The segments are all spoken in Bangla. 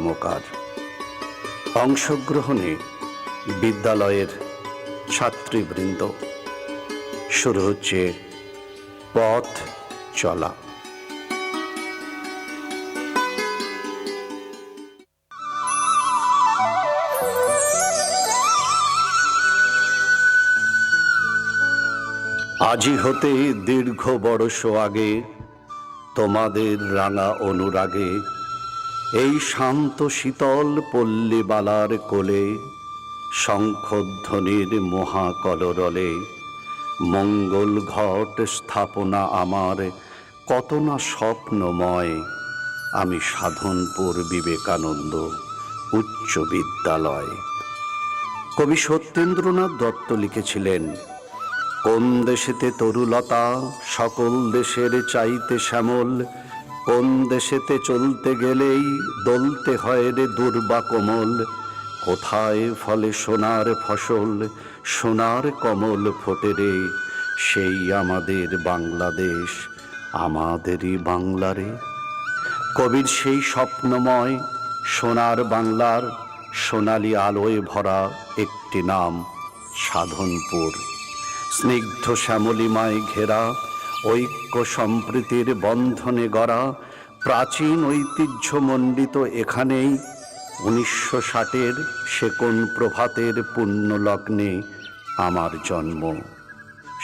কর্মকার। অংশগ্রহণে বিদ্যালয়ের ছাত্রীবৃন্দ। শুরু হচ্ছে পথ চলা। আজি হতে দীর্ঘ বর্ষ আগে তোমাদের রাঙা অনুরাগে এই শান্ত শীতল পল্লীবালার কোলে শঙ্খধ্বনির মহাকলরলে মঙ্গল ঘট স্থাপনা আমার কত না স্বপ্নময়। আমি সাধনপুর বিবেকানন্দ উচ্চ বিদ্যালয়। কবি সত্যেন্দ্রনাথ দত্ত লিখেছিলেন, কোন দেশেতে তরুলতা সকল দেশের চাইতে শ্যামল, কোন দেশেতে চলতে গেলেই দলতে হয় রে দুর্বা কোমল, কোথায় ফলে সোনার ফসল সোনার কমল ফোটে রে, সেই আমাদের বাংলাদেশ আমাদেরই বাংলারে। কবির সেই স্বপ্নময় সোনার বাংলার সোনালী আলোয় ভরা একটি নাম সাধনপুর। স্নিগ্ধ শ্যামলিমায় ঘেরা ঐক্য সম্প্রীতির বন্ধনে গড়া প্রাচীন ঐতিহ্যমণ্ডিত এখানেই 1960-এর সে কোন প্রভাতের পুণ্য লগ্নে আমার জন্ম।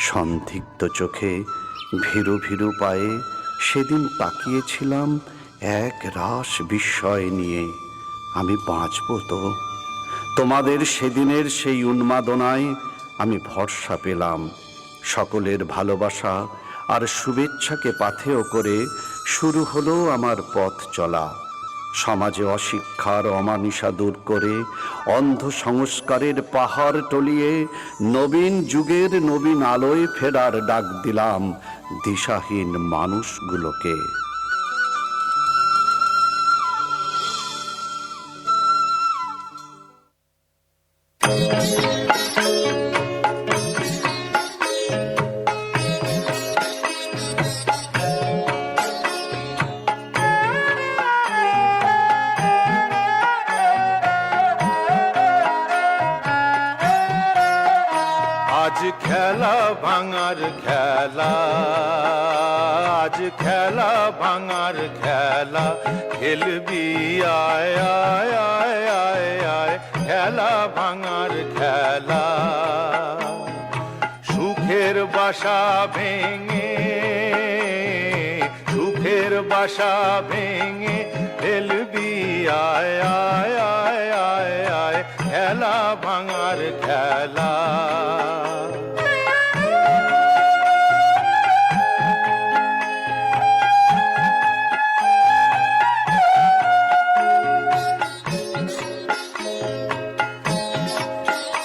সন্দিগ্ধ চোখে ভীরু ভীরু পায়ে সেদিন তাকিয়েছিলাম এক রাস বিস্ময় নিয়ে। আমি বাঁচব তো? তোমাদের সেদিনের সেই উন্মাদনায় আমি ভরসা পেলাম। সকলের ভালোবাসা আর শুভেচ্ছাকে পাথেয় করে শুরু হলো আমার পথ চলা। সমাজে অশিক্ষার অমানিসা দূর করে অন্ধ সংস্কারের পাহাড় টলিয়ে নবীন যুগের নবীন আলোয় ফেরার ডাক দিলাম দিশাহীন মানুষগুলোকে। আজ খেলা ভাঙার খেলা, আজ খেলা ভাঙার খেলা, খেলবি আয় আয় আয় আয় আয়, খেলা ভাঙার খেলা। সুখের বাসা ভেঙে, সুখের বাসা ভেঙে খেলবি আয় আয় আয় আয় আয়, খেলা ভাঙার খেলা।